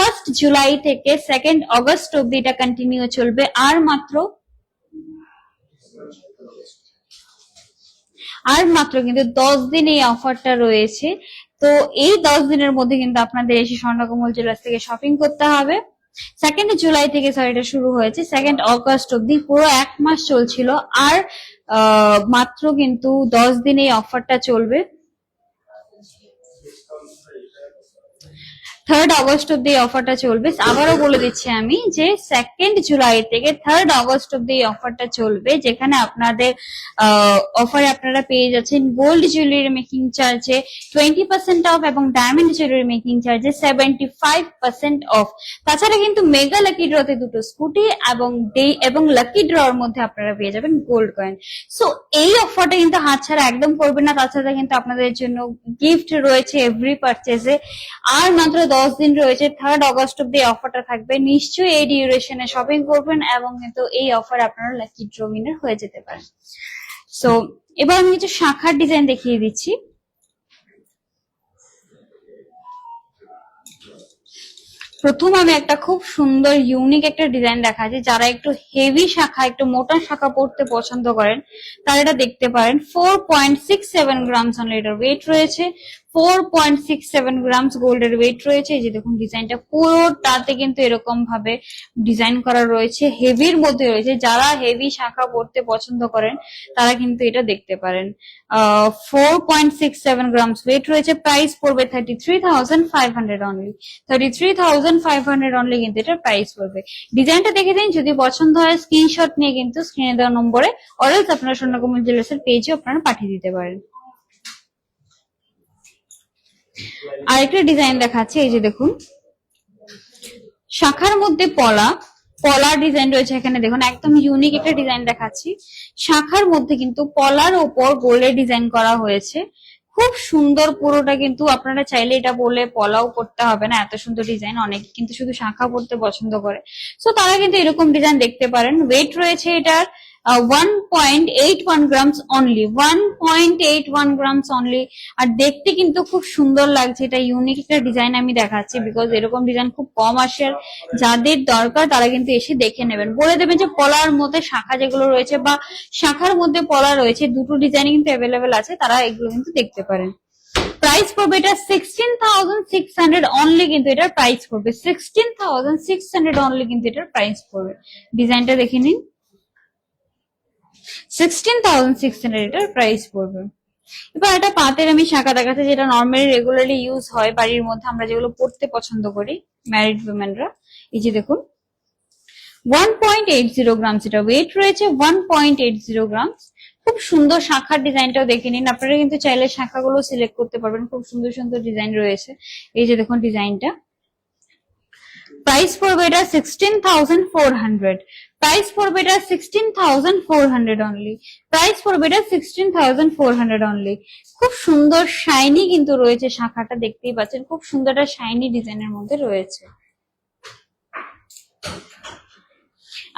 1 জুলাই থেকে 2 অগস্ট অব্দি এটা কন্টিনিউ চলবে। আর মাত্র কিন্তু 10 দিন এই অফারটা রয়েছে। তো এই 10 দিনের মধ্যে কিন্তু আপনাদের এসে স্বর্ণকমল জুয়েলার্স থেকে শপিং করতে হবে। 2 জুলাই থেকে এটা শুরু হয়েছে, 2 অগস্ট অব্দি পুরো 1 মাস চলছিল। আর মাত্র কিন্তু 10 দিন এই অফারটা চলবে। 3 অগস্ট অব্দি এই অফারটা চলবে। আবারও বলে দিচ্ছি আমি যে 2 জুলাই থেকে 3 অগস্ট অব্দি এই অফারটা চলবে, যেখানে আপনাদের অফারে আপনারা পেয়ে যাচ্ছেন গোল্ড জুয়েলারি মেকিং চার্জে 20% অফ এবং ডায়মন্ড জুয়েলারি মেকিং চার্জে 75% অফ। তাছাড়া কিন্তু মেগা লাকি ড্রতে 2টো স্কুটি এবং লাকি ড্রর মধ্যে আপনারা পেয়ে যাবেন গোল্ড কয়েন। সো এই অফারটা কিন্তু হাতছাড়া একদম করবেন না। তাছাড়া কিন্তু আপনাদের জন্য গিফট রয়েছে এভরি পারচেজে। আর মাত্র 10 দিন রয়েছে, 3 অগস্ট অব্দি অফারটা থাকবে। নিশ্চয়ই এই ডিউরেশনে শপিং করবেন এবং কিন্তু এই অফার আপনারা লাকি ড্র উইনার হয়ে যেতে পারেন। সো এবার আমি কিছু শাখার ডিজাইন দেখিয়ে দিচ্ছি। প্রথম আমি একটা খুব সুন্দর ইউনিক একটা ডিজাইন দেখাচ্ছি। যারা একটু হেভি শাখা, একটু মোটা শাখা পড়তে পছন্দ করেন তারা এটা দেখতে পারেন। 4.67 গ্রামস অনলি এটার ওয়েট রয়েছে। 4.67 গ্রামস গোল্ডের ওয়েট রয়েছে। এই যে দেখুন ডিজাইনটা পুরোটাতে কিন্তু এরকম ভাবে ডিজাইন করা রয়েছে, হেভির মধ্যে রয়েছে। যারা হেভি শাখা পড়তে পছন্দ করেন তারা কিন্তু এটা দেখতে পারেন। 4.67 গ্রামস ওয়েট রয়েছে। প্রাইস পড়বে 33,500 অনলি, 33,500 অনলি কিন্তু এটার প্রাইস পড়বে। ডিজাইনটা দেখে দিন, যদি পছন্দ হয় স্ক্রিনশট নিয়ে কিন্তু স্ক্রিনে দেওয়া নম্বরে অরেলস আপনারা স্বর্ণকমল জুয়েলার্সের পেজে আপনারা পাঠিয়ে দিতে পারেন। আরেকটা ডিজাইন দেখাচ্ছি। এই যে দেখুন শাখার মধ্যে পলার ডিজাইন রয়েছে। এখানে দেখুন একদম ইউনিক একটা ডিজাইন দেখাচ্ছি। শাখার মধ্যে কিন্তু পলার ওপর গোল্ডের ডিজাইন করা হয়েছে, খুব সুন্দর পুরোটা। কিন্তু আপনারা চাইলে এটা বলে পলাও করতে হবে না, এত সুন্দর ডিজাইন। অনেকে কিন্তু শুধু শাখা পড়তে পছন্দ করে, সো তারা কিন্তু এরকম ডিজাইন দেখতে পারেন। ওয়েট রয়েছে এটার 1.81 গ্রামস অনলি, 1.81 গ্রামস অনলি। আর দেখতে কিন্তু খুব সুন্দর লাগছে। এটা ইউনিক একটা ডিজাইন আমি দেখাচ্ছি, বিকজ এরকম ডিজাইন খুব কম আসে। আর যাদের দরকার তারা কিন্তু এসে দেখে নেবেন। বলে দেবেন যে পলার মধ্যে শাখা যেগুলো রয়েছে বা শাখার মধ্যে পলা রয়েছে, দুটো ডিজাইন কিন্তু অ্যাভেলেবেল আছে, তারা এগুলো কিন্তু দেখতে পারেন। প্রাইস পড়বে এটা 16,600 অনলি, কিন্তু এটার প্রাইস পড়বে 16,600 অনলি, কিন্তু এটার প্রাইস পড়বে। ডিজাইনটা দেখে নিন, 16,600 এটার প্রাইস পড়বে। এবার একটা পাতের আমি শাখা দেখাচ্ছি, যেটা নর্মালি রেগুলারলি ইউজ হয় বাড়ির মধ্যে, আমরা যেগুলো পড়তে পছন্দ করি ম্যারিড উইমেনরা। এই যে দেখুন 1.80 গ্রামস এটা ওয়েট রয়েছে, 1.80 গ্রামস। খুব সুন্দর শাখার ডিজাইনটাও দেখে নিন, আপনারা কিন্তু চাইলে শাখাগুলো সিলেক্ট করতে পারবেন, খুব সুন্দর সুন্দর ডিজাইন রয়েছে। এই যে দেখুন ডিজাইনটা, প্রাইস পড়বে এটা 16,400, প্রাইস পড়বে এটা 16,400 অনলি, প্রাইস পড়বে এটা 16,400 অনলি। খুব সুন্দর শাইনি কিন্তু রয়েছে শাখাটা, দেখতেই পাচ্ছেন খুব সুন্দর একটা শাইনি ডিজাইনের মধ্যে রয়েছে।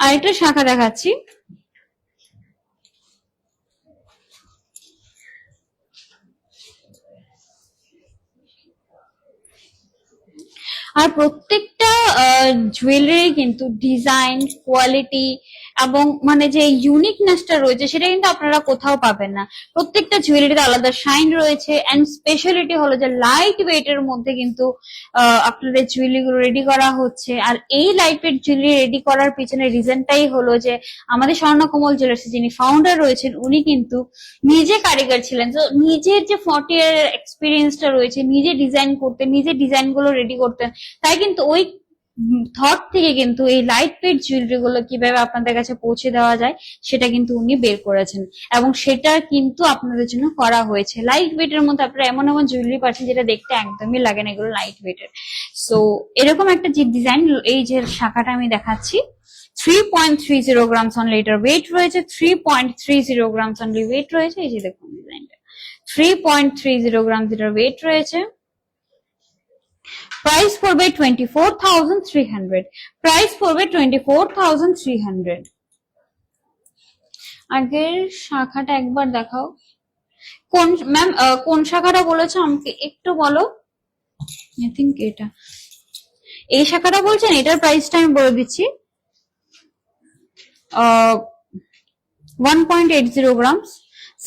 আরেকটা শাখা দেখাচ্ছি, আর প্রত্যেকটা জুয়েলারি কিন্তু ডিজাইন, কোয়ালিটি এবং মানে যে ইউনিকনেসটা রয়েছে সেটা কিন্তু আপনারা কোথাও পাবেন না। প্রত্যেকটা জুয়েলারিতে আলাদা শাইন রয়েছে, এন্ড স্পেশালিটি হলো যে লাইট ওয়েট এর মধ্যে কিন্তু আপনাদের জুয়েলারি গুলো রেডি করা হচ্ছে। আর এই লাইট ওয়েট জুয়েলারি রেডি করার পিছনে রিজনটাই হলো যে আমাদের স্বর্ণকমল জুয়েলার্স যিনি ফাউন্ডার রয়েছেন উনি কিন্তু নিজে কারিগর ছিলেন, তো নিজের যে 40 ইয়ার এক্সপিরিয়েন্সটা রয়েছে, নিজে ডিজাইন করতেন, নিজে ডিজাইন গুলো রেডি করতেন, তাই কিন্তু ওই থট থেকে কিন্তু এই লাইট ওয়েট জুয়েলারি গুলো কিভাবে আপনাদের কাছে পৌঁছে দেওয়া যায় সেটা কিন্তু উনি বের করেছেন, এবং সেটা কিন্তু আপনাদের জন্য করা হয়েছে। লাইট ওয়েট এর মধ্যে আপনারা এমন এমন জুয়েলারি পাচ্ছেন যেটা দেখতে একদমই লাগে না, এগুলো লাইট ওয়েট এর। সো এরকম একটা যে ডিজাইন, এই যে শাখাটা আমি দেখাচ্ছি 3.30 গ্রামস অনলি এটার ওয়েট রয়েছে, 3.30 গ্রামস অনলি ওয়েট রয়েছে। এই যে দেখুন ডিজাইনটা 3.30 গ্রামস এটার ওয়েট রয়েছে। প্রাইস পড়বে 24,300, প্রাইস পড়বে 24,300। আগের শাখাটা একবার দেখাও, কোন ম্যাম কোন শাখাটা বলেছো আমাকে একটু বলো। আই থিংক এটা এই শাখাটা বলছেন, এটার প্রাইসটা আমি বলে দিচ্ছি 1.80 গ্রামস,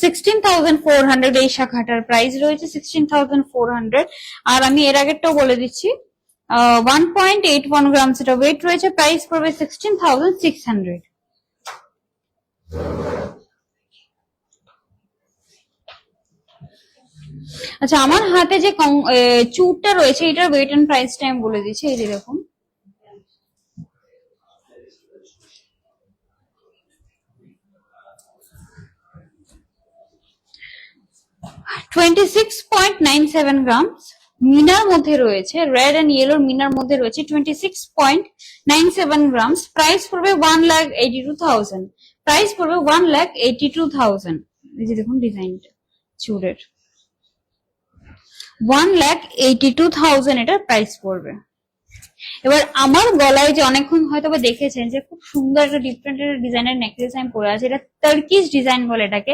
16,400 এই শাখাটার প্রাইস রয়েছে 16,400। আর আমি এর আগেরটাও বলে দিচ্ছি 1.81 গ্রামস এটা ওয়েট রয়েছে, প্রাইস পড়বে 16,600। আচ্ছা, আমার হাতে যে চুরটা রয়েছে এটার ওয়েট এন্ড প্রাইসটা আমি বলে দিচ্ছি। এই যে দেখুন 26.97 গ্রামস মিনার মধ্যে রয়েছে, রেড এন্ড ইয়েলোর মিনার মধ্যে রয়েছে 26.97 গ্রামস। প্রাইস পড়বে 1,82,000, প্রাইস পড়বে 1,82,000। এই যে দেখুন ডিজাইনটা চুরের 1,82,000 এটার প্রাইস পড়বে। এবার আমার গলায় যে অনেকক্ষণ হয়তো দেখেছেন যে খুব সুন্দর একটা ডিফারেন্ট একটা ডিজাইনের নেকলেস আমি পরে আছি, এটা টার্কিশ ডিজাইন বলে এটাকে।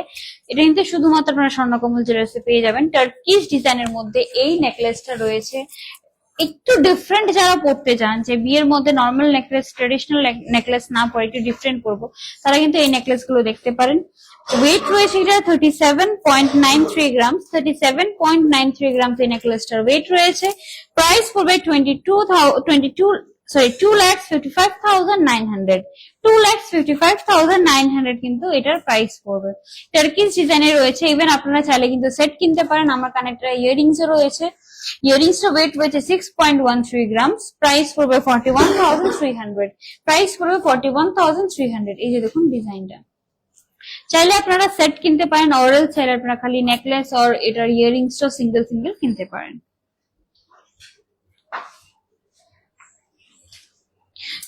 এটা কিন্তু শুধুমাত্র আপনারা স্বর্ণকমল জুয়েলার্সে পেয়ে যাবেন। টার্কিশ ডিজাইনের মধ্যে এই নেকলেসটা রয়েছে। একটু ডিফারেন্ট যারা পড়তে চান, যে বিয়ের মধ্যে নর্মাল নেকলেস, ট্রেডিশনাল নেকলেস না পরে একটু ডিফারেন্ট পরবো, তারা কিন্তু এই নেকলেস গুলো দেখতে পারেন। ওয়েট রয়েছে এটা 37.93 গ্রাম, 37.93 গ্রাম এই নেকলেসটার ওয়েট রয়েছে। প্রাইস পড়বে 2,55,900, 2,55,900 কিন্তু এটার প্রাইস পড়বে। টার্কিশ ডিজাইনের রয়েছে। ইভেন আপনারা চাইলে কিন্তু সেট কিনতে পারেন। আমার কানে একটা ইয়াররিংস রয়েছে, ইয়াররিংসটা ওয়েট রয়েছে 6.13 গ্রামস, প্রাইস পড়বে 41,300, প্রাইস পড়বে 41,300। এই যে দেখুন ডিজাইনটা, চাইলে আপনারা সেট কিনতে পারেন, অরেল চাইলে আপনারা খালি নেকলেস আর এটার ইয়াররিংসটা সিঙ্গেল সিঙ্গেল কিনতে পারেন।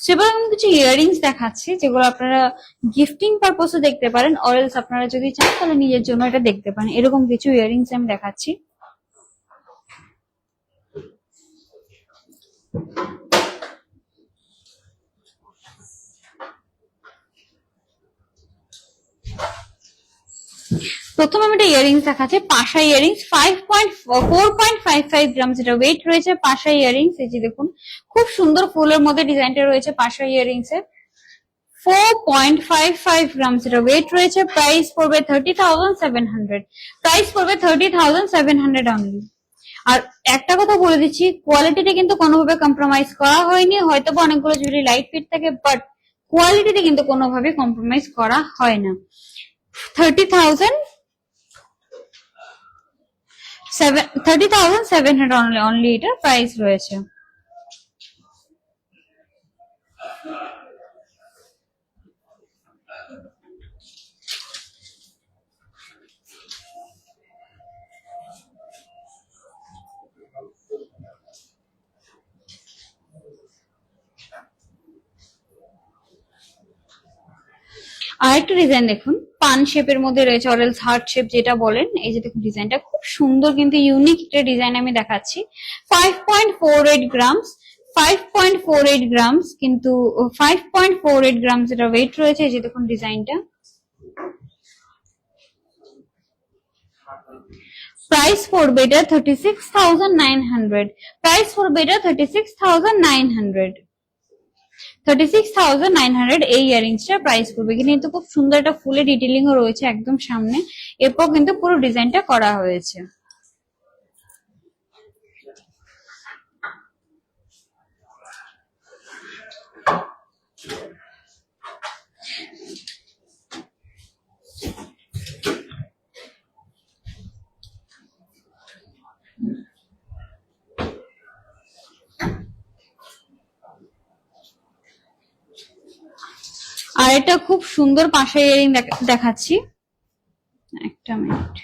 সেবার আমি কিছু ইয়াররিংস দেখাচ্ছি যেগুলো আপনারা গিফটিং পারপসে দেখতে পারেন, অরেলস আপনারা যদি চান তাহলে নিজের জন্য এটা দেখতে পারেন। এরকম কিছু ইয়াররিংস আমি দেখাচ্ছি। প্রথমে আমি একটা ইয়াররিংস দেখাচ্ছি, পাশা ইয়াররিংস 4.55 গ্রাম যেটা ওয়েট রয়েছে। পাশা ইয়াররিংস, এই যে দেখুন খুব সুন্দর ফুলের মধ্যে ডিজাইনটা রয়েছে পাশা ইয়াররিংস এর। 4.55 গ্রাম যেটা ওয়েট রয়েছে। প্রাইস পড়বে 30,700, প্রাইস পড়বে 30,700 অনলি। আর একটা কথা বলে দিচ্ছি, কোয়ালিটিতে কিন্তু কোনোভাবে কম্প্রোমাইজ করা হয়নি। হয়তো বা অনেকগুলো জুয়েলারি লাইট ফিট থাকে, বাট কোয়ালিটিতে কিন্তু কোনোভাবে কম্প্রোমাইজ করা হয় না। 30,700 অনলি এটার প্রাইস রয়েছে। আর একটা ডিজাইন দেখুন, পান শেপের মধ্যে রয়েছে, অরেলস হার্ট শেপ যেটা বলেন। এই যে দেখুন ডিজাইনটা খুব সুন্দর কিন্তু ইউনিক একটা ডিজাইন আমি দেখাচ্ছি। 5.48 গ্রামস, 5.48 গ্রামস, কিন্তু 5.48 গ্রামস এটা ওয়েট রয়েছে। এই যে দেখুন ডিজাইনটা। প্রাইস পড়বে এটা 36,900, প্রাইস পড়বে এটা 36,900, 36,900 এই ইয়ারিংসটা প্রাইস পড়বে। কিন্তু খুব সুন্দর একটা ফুলের ডিটেলিং ও রয়েছে একদম সামনে, এরপর কিন্তু পুরো ডিজাইনটা করা হয়েছে। আর এটা খুব সুন্দর পাশে ইয়ারিং দেখাচ্ছি, একটা মিনিট।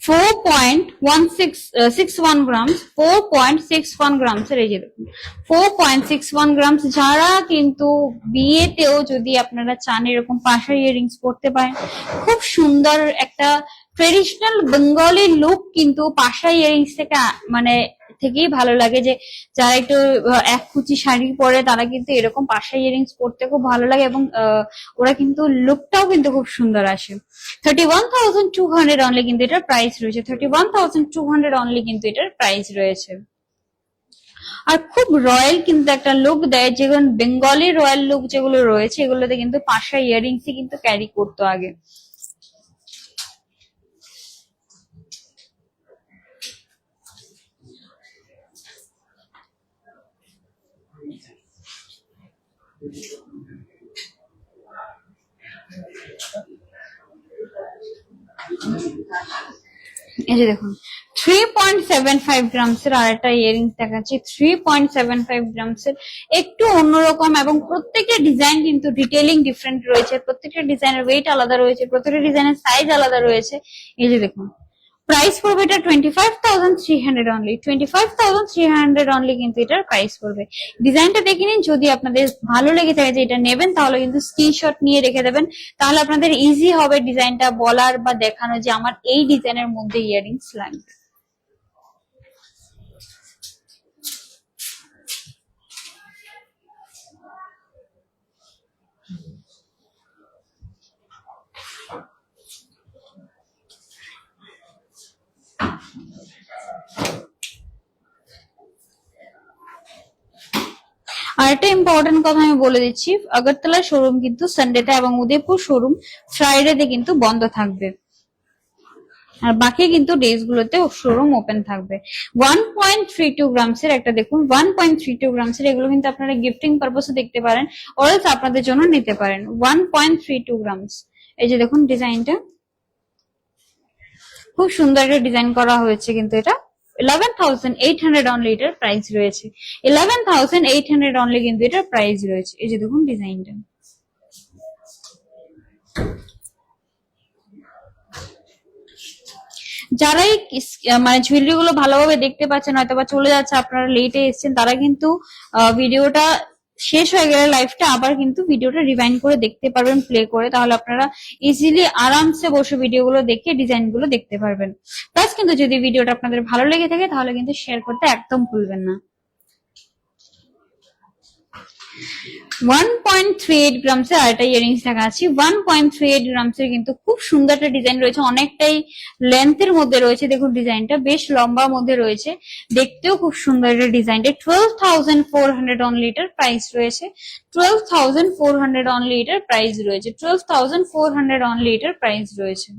4.61 গ্রামস, 4.61 গ্রামস এর, এই যে দেখুন 4.61 গ্রামস। যারা কিন্তু বিয়েতেও যদি আপনারা চান এরকম পাশা ইয়ারিংস পড়তে পারেন, খুব সুন্দর একটা ট্রেডিশনাল বেঙ্গলি লুক কিন্তু পাশা ইয়ারিংস থেকে মানে থেকেই ভালো লাগে। যে যারা একটু এক কুচি শাড়ি পরে তারা কিন্তু এরকম পাশা ইয়ারিংস পরতে খুব ভালো লাগে, এবং ওরা কিন্তু লুকটাও কিন্তু খুব সুন্দর আসে। 31,200 অনলি কিন্তু এটার প্রাইস রয়েছে, 31,200 অনলি কিন্তু এটার প্রাইস রয়েছে। আর খুব রয়্যাল কিন্তু একটা লুক দেয়, যেগুলো বেঙ্গলি রয়্যাল লুক যেগুলো রয়েছে এগুলোতে কিন্তু পাশা ইয়ারিংসই কিন্তু ক্যারি করতো আগে। এই যে দেখুন 3.75 গ্রামস এর আর একটা ইয়ারিংস দেখাচ্ছি। 3.75 গ্রামস এর একটু অন্যরকম, এবং প্রত্যেকটা ডিজাইন কিন্তু ডিটেইলিং ডিফারেন্ট রয়েছে, প্রত্যেকটা ডিজাইনের ওয়েট আলাদা রয়েছে, প্রত্যেকটা ডিজাইনের সাইজ আলাদা রয়েছে। এই যে দেখুন প্রাইস পড়বে এটা 25,300 অনলি, 25,300 অনলি কিন্তু এটার প্রাইস পড়বে। ডিজাইনটা দেখে নিন, যদি আপনাদের ভালো লেগে থাকে যে এটা নেবেন তাহলে কিন্তু স্ক্রিনশট নিয়ে রেখে দেবেন, তাহলে আপনাদের ইজি হবে ডিজাইনটা বলার বা দেখানো যে আমার এই ডিজাইনের মধ্যে ইয়ারিংস লাগবে। আর একটা ইম্পর্টেন্ট কথা আমি বলে দিচ্ছি, আগরতলা শোরুম কিন্তু সানডেতে এবং উদয়পুর শোরুম ফ্রাইডেতে কিন্তু বন্ধ থাকবে, আর বাকি কিন্তু ডেজ গুলোতে শোরুম ওপেন থাকবে। 1.32 গ্রামস এর একটা দেখুন, 1.32 গ্রামস এর, এগুলো কিন্তু আপনারা গিফটিং পারপাসে দেখতে পারেন, অরেলস আপনাদের জন্য নিতে পারেন। 1.32 গ্রামস, এই যে দেখুন ডিজাইনটা খুব সুন্দর একটা ডিজাইন করা হয়েছে কিন্তু এটা 11,800 অনলি এটার প্রাইস রয়েছে, 11,800 অনলি কিন্তু এটার প্রাইস রয়েছে। এই যে দেখুন ডিজাইনটা। যারাই মানে জুয়েলারি গুলো ভালোভাবে দেখতে পাচ্ছেন, হয়তো বা চলে যাচ্ছে, আপনারা লেটে এসেছেন, তারা কিন্তু ভিডিওটা শেষ হয়ে গেলে লাইভটা আবার কিন্তু ভিডিওটা রিভাইন্ড করে দেখতে পারবেন প্লে করে, তাহলে আপনারা ইজিলি আরামসে বসে ভিডিওগুলো দেখে ডিজাইন গুলো দেখতে পারবেন। প্লাস কিন্তু যদি ভিডিওটা আপনাদের ভালো লেগে থাকে তাহলে কিন্তু শেয়ার করতে একদম ভুলবেন না। 1.38 গ্রামস এর আরেকটা ইয়ারিংস দেখাচ্ছি। 1.38 গ্রামস এর কিন্তু খুব সুন্দর একটা ডিজাইন রয়েছে, অনেকটাই লেন্থের মধ্যে রয়েছে। দেখুন ডিজাইনটা বেশ লম্বা মধ্যে রয়েছে, দেখতেও খুব সুন্দর একটা ডিজাইনটা। 12,400 অনলি এটার প্রাইস রয়েছে, 12,400 অনলি এটার প্রাইস রয়েছে, 12,400 অনলি এটার প্রাইস রয়েছে।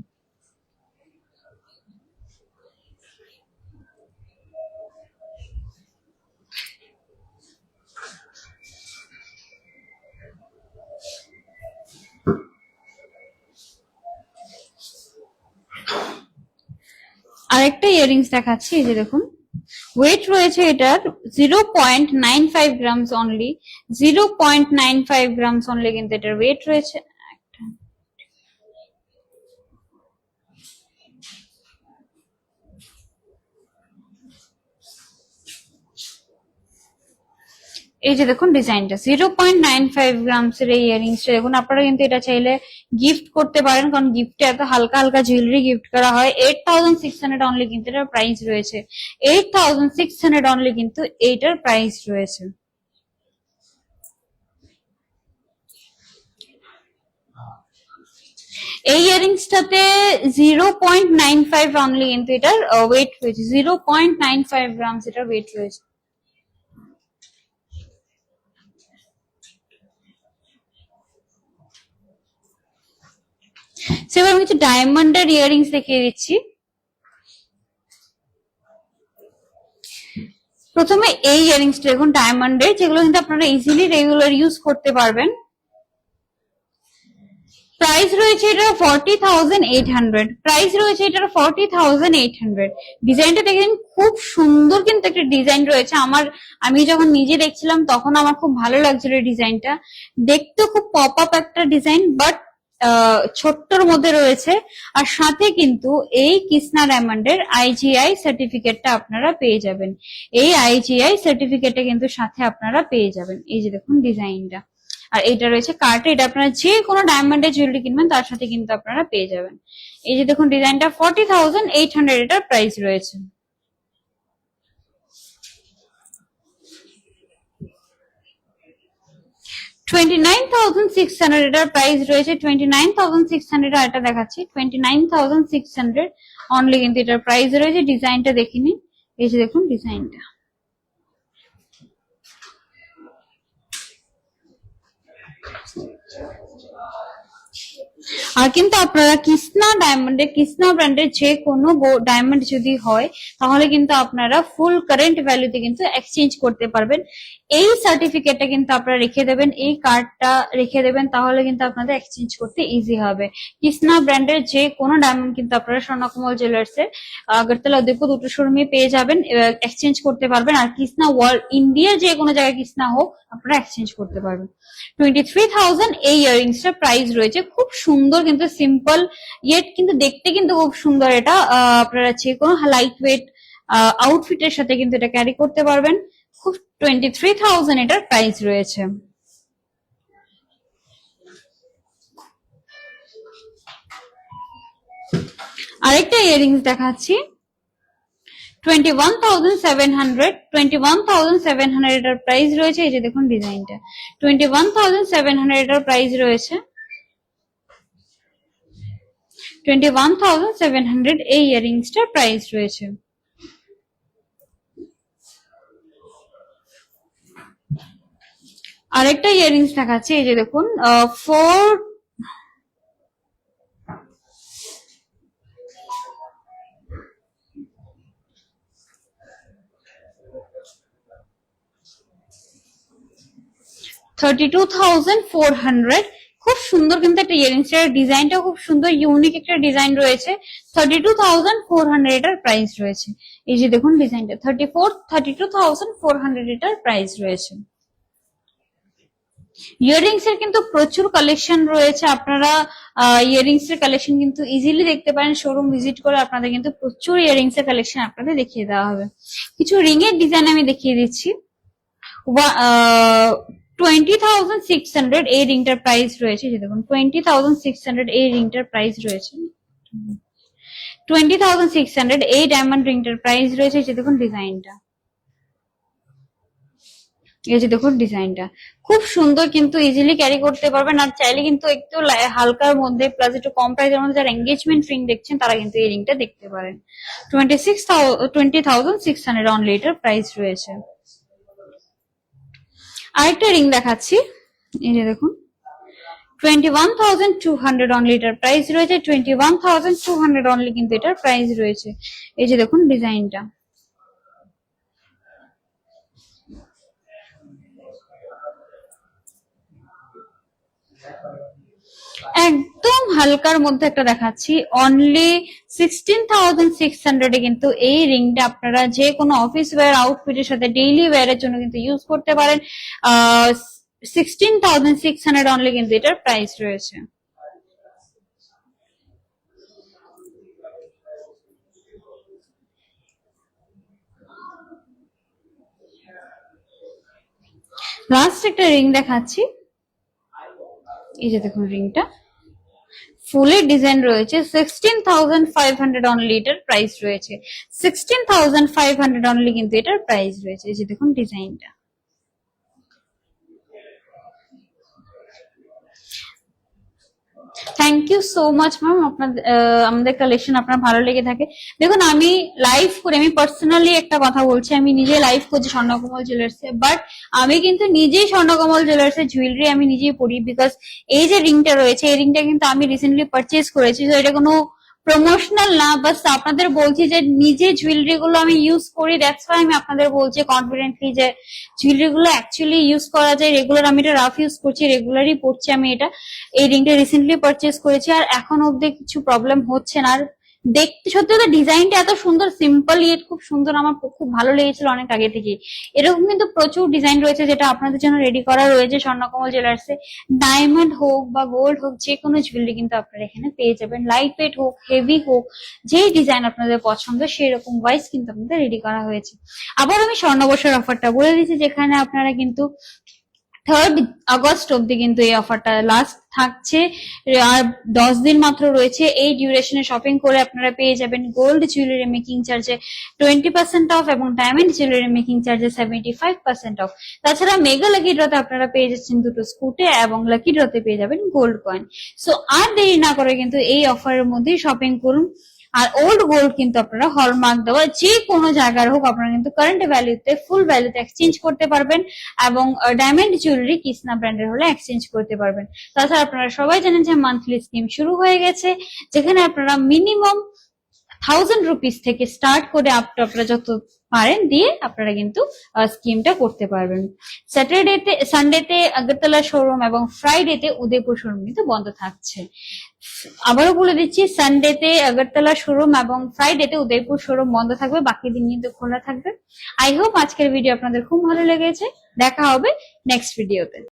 আরেকটা ইয়ারিংস দেখাচ্ছি, এই যে দেখুন ওয়েট রয়েছে এটার 0.95 গ্রামস অনলি, 0.95 গ্রামস অনলি কিন্তু এটার ওয়েট রয়েছে। এই যে দেখুন ডিজাইনটা 0.95 গ্রামস এর এই ইয়ারিংসটা দেখুন। আপনারা কিন্তু এটা চাইলে গিফট করতে পারেন, কারণ গিফটে এত হালকা হালকা জুয়েলারি গিফট করা হয়। 8600 অনলি কিন্তু এটার প্রাইস রয়েছে। 8600 অনলি কিন্তু এইটার প্রাইস রয়েছে। এই ইয়ারিংসটাতে 0.95 অনলি কিন্তু এটার ওয়েট রয়েছে। 0.95 গ্রামস এটার ওয়েট রয়েছে। সেবার আমি কিছু ডায়মন্ডের ইয়ারিংস দেখিয়ে দিচ্ছি। প্রথমে এই ইয়ারিংসটা দেখুন ডায়মন্ডের, যেগুলো কিন্তু আপনারা ইজিলি রেগুলার ইউজ করতে পারবেন। প্রাইস রয়েছে এটার 40,800। প্রাইস রয়েছে এটার 40,800। ডিজাইনটা দেখেন খুব সুন্দর কিন্তু একটা ডিজাইন রয়েছে। আমি যখন নিজে দেখছিলাম তখন আমার খুব ভালো লাগছিল এই ডিজাইনটা। দেখতে খুব পপ আপ একটা ডিজাইন, বাট ছোট্টর মধ্যে রয়েছে। আর সাথে কিন্তু এই কৃষ্ণা ডায়মন্ডের IGI সার্টিফিকেটটা আপনারা পেয়ে যাবেন। এই IGI সার্টিফিকেটটা কিন্তু সাথে আপনারা পেয়ে যাবেন। এই যে দেখুন ডিজাইনটা, আর এটা রয়েছে কার্টে। এটা আপনারা যে কোনো ডায়মন্ডের জুয়েলারি কিনবেন তার সাথে কিন্তু আপনারা পেয়ে যাবেন। এই যে দেখুন ডিজাইনটা 40,800 এটার প্রাইস রয়েছে। $29,600 এটার প্রাইস রয়েছে। 29,600 আর এটা দেখাচ্ছি 29,600 অনলি কিন্তু এটার প্রাইস রয়েছে। ডিজাইনটা দেখে নিন। এই যে দেখুন ডিজাইনটা। আর কিন্তু আপনারা কৃষ্ণা ব্র্যান্ডের যে কোনো ডায়মন্ড যদি হয় তাহলে কিন্তু আপনারা ফুল কারেন্ট ভ্যালুতে কিন্তু এক্সচেঞ্জ করতে পারবেন। এই সার্টিফিকেটটা কিন্তু আপনারা রেখে দেবেন, এই কার্ডটা রেখে দেবেন, তাহলে কিন্তু আপনাদের এক্সচেঞ্জ করতে ইজি হবে। কৃষ্ণা ব্র্যান্ডের যে কোনো ডায়মন্ড কিন্তু আপনারা স্বর্ণকমল জুয়েলার্সের আগরতলা উদয়পুর দুটো শোরুমে পেয়ে যাবেন, এক্সচেঞ্জ করতে পারবেন। আর কৃষ্ণা ওয়ার্ল্ড ইন্ডিয়ার যে কোনো জায়গায় কৃষ্ণা হোক আপনারা এক্সচেঞ্জ করতে পারবেন। 23,000 এই ইয়ারিংসটার প্রাইস রয়েছে। খুব সুন্দর কিন্তু সিম্পল, ইয়েট কিন্তু দেখতে কিন্তু খুব সুন্দর। এটা আপনারা যে কোনো লাইট ওয়েট আউটফিটের সাথে কিন্তু এটা ক্যারি করতে পারবেন। খুব 23,000 এটার প্রাইস রয়েছে। আরেকটা ইয়ারিংস দেখাচ্ছি 21,700 এটার প্রাইস রয়েছে। এই যে দেখুন ডিজাইনটা 21,700 এটার প্রাইস রয়েছে। 21,700 এই ইয়ারিংসটার প্রাইস রয়েছে। আরেকটা ইয়ারিংস দেখাচ্ছি। এই যে দেখুন 32,400। খুব সুন্দর কিন্তু একটা ইয়ারিংস এর ডিজাইনটা খুব সুন্দর, ইউনিক একটা ডিজাইন রয়েছে। 32,400 এটার প্রাইস রয়েছে। এই যে দেখুন ডিজাইনটা 32,400 এটার প্রাইস রয়েছে। ইয়ারিংস এর কিন্তু প্রচুর কালেকশন রয়েছে। আপনারা ইয়ারিংস এর কালেকশন কিন্তু ইজিলি দেখতে পারেন। শোরুম ভিজিট করে আপনাদের কিন্তু প্রচুর ইয়ারিংস এর কালেকশন আপনাদের দেখিয়ে দেওয়া হবে। কিছু রিং এর ডিজাইন আমি দেখিয়ে দিচ্ছি। 20,600 এই রিংটার প্রাইস রয়েছে। যে দেখুন 20,600 এই রিংটার প্রাইস রয়েছে। 20,600 এই ডায়মন্ড রিংটার প্রাইস রয়েছে। যে দেখুন ডিজাইনটা, এই যে দেখুন ডিজাইনটা খুব সুন্দর, কিন্তু ইজিলি ক্যারি করতে পারবেন। আর চাইলে কিন্তু একটু হালকার মধ্যে প্লাস একটু কম প্রাইসের মধ্যে যারা এঙ্গেজমেন্ট রিং দেখছেন তারা কিন্তু এই রিংটা দেখতে পারেন। 20,600 অনলি এটার প্রাইস রয়েছে। আরেকটা রিং দেখাচ্ছি। এই যে দেখুন 21,200 অনলি এটার প্রাইস রয়েছে। 21,200 অনলি কিন্তু এটার প্রাইস রয়েছে। এই যে দেখুন ডিজাইনটা, একদম হালকার মধ্যে একটা দেখাচ্ছি। অনলি 16,600 এ কিন্তু এই রিংটা আপনারা যে কোনো অফিস ওয়্যার আউটফিটের সাথে ডেইলি ওয়্যারের জন্য কিন্তু ইউজ করতে পারেন। 16,600 অনলি কিন্তু এটার প্রাইস রয়েছে। লাস্ট একটা রিং দেখাচ্ছি, এই যে দেখুন রিংটা ফুলি ডিজাইন রয়েছে, 16,500 অনলি এটার প্রাইস রয়েছে, 16,500 অনলি কিন্তু এটার প্রাইস রয়েছে। এই যে দেখুন ডিজাইনটা। Thank you so much ma'am, আপনাদের আমাদের কালেকশন আপনার ভালো লেগে থাকে। দেখুন আমি লাইভ করে, আমি পার্সোনালি একটা কথা বলছি, আমি নিজে লাইভ করছি স্বর্ণকমল জুয়েলার্সে, বাট আমি কিন্তু নিজেই স্বর্ণকমল জুয়েলার্সের জুয়েলারি আমি নিজেই পরি, বিকজ এই যে রিংটা রয়েছে এই রিংটা কিন্তু আমি রিসেন্টলি পারচেজ করেছি। তো এটা কোনো প্রমোশনাল না, বাস আপনাদের বলছি যে নিজে জুয়েলারি গুলো আমি ইউজ করি, দ্যাটস ওয়াই আমি আপনাদের বলছি কনফিডেন্টলি যে জুয়েলারি গুলো অ্যাকচুয়ালি ইউজ করা যায়। রেগুলার আমি এটা রাফ ইউজ করছি, রেগুলারই পড়ছি আমি এটা। এই রিংটা রিসেন্টলি পারচেজ করেছি আর এখন অব্দি কিছু প্রবলেম হচ্ছে না। আর দেখতে সত্যি কথা ডিজাইনটা এত সুন্দর, সিম্পল ইয়েট খুব সুন্দর, আমার খুব ভালো লেগেছিল অনেক আগে থেকে। এরকম কিন্তু প্রচুর ডিজাইন রয়েছে যেটা আপনাদের জন্য রেডি করা রয়েছে স্বর্ণকমল জুয়েলার্সে। ডায়মন্ড হোক বা গোল্ড হোক, যে কোনো জুয়েলারি কিন্তু আপনারা এখানে পেয়ে যাবেন, লাইট ওয়েট হোক হেভি হোক, যেই ডিজাইন আপনাদের পছন্দ সেই রকম ওয়াইজ কিন্তু আপনাদের রেডি করা হয়েছে। আবার আমি স্বর্ণবর্ষের অফারটা বলে দিচ্ছি, যেখানে আপনারা কিন্তু 3rd আগস্ট অব্দি কিন্তু এই অফারটা লাস্ট থাকছে, আর 10 দিন মাত্র রয়েছে। এই ডিউরেশনে শপিং করে আপনারা পেয়ে যাবেন গোল্ড জুয়েলারি মেকিং চার্জে 20% অফ এবং ডায়মন্ড জুয়েলারি মেকিং চার্জে 75% অফ। তাছাড়া মেগা লাকি ড্রতে আপনারা পেয়ে যাচ্ছেন দুটো স্কুটি এবং লাকি ড্রতে পেয়ে যাবেন গোল্ড কয়েন। সো আর দেরি না করে কিন্তু এই অফারের মধ্যেই শপিং করুন। আর ওল্ড গোল্ড কিন্তু আপনারা হলমার্ক দেওয়া যে কোনো জায়গার হোক আপনারা কিন্তু কারেন্ট ভ্যালুতে ফুল ভ্যালুতে এক্সচেঞ্জ করতে পারবেন, এবং ডায়মন্ড জুয়েলারি কৃষ্ণা ব্র্যান্ডের হলে এক্সচেঞ্জ করতে পারবেন। তাছাড়া আপনারা সবাই জানেন যে মান্থলি স্কিম শুরু হয়ে গেছে, যেখানে আপনারা মিনিমাম 1000 রুপিস থেকে স্টার্ট করে আপ টু আপনারা যত পারেন দিয়ে আপনারা কিন্তু স্কিমটা করতে পারবেন। স্যাটারডেতে সানডেতে আগরতলা শোরুম এবং ফ্রাইডেতে উদয়পুর শোরুম কিন্তু বন্ধ থাকছে। আবারও বলে দিচ্ছি, সানডেতে আগরতলা শোরুম এবং ফ্রাইডেতে উদয়পুর শোরুম বন্ধ থাকবে, বাকি দিন কিন্তু খোলা থাকবে। আই হোপ আজকের ভিডিও আপনাদের খুব ভালো লেগেছে। দেখা হবে নেক্সট ভিডিওতে।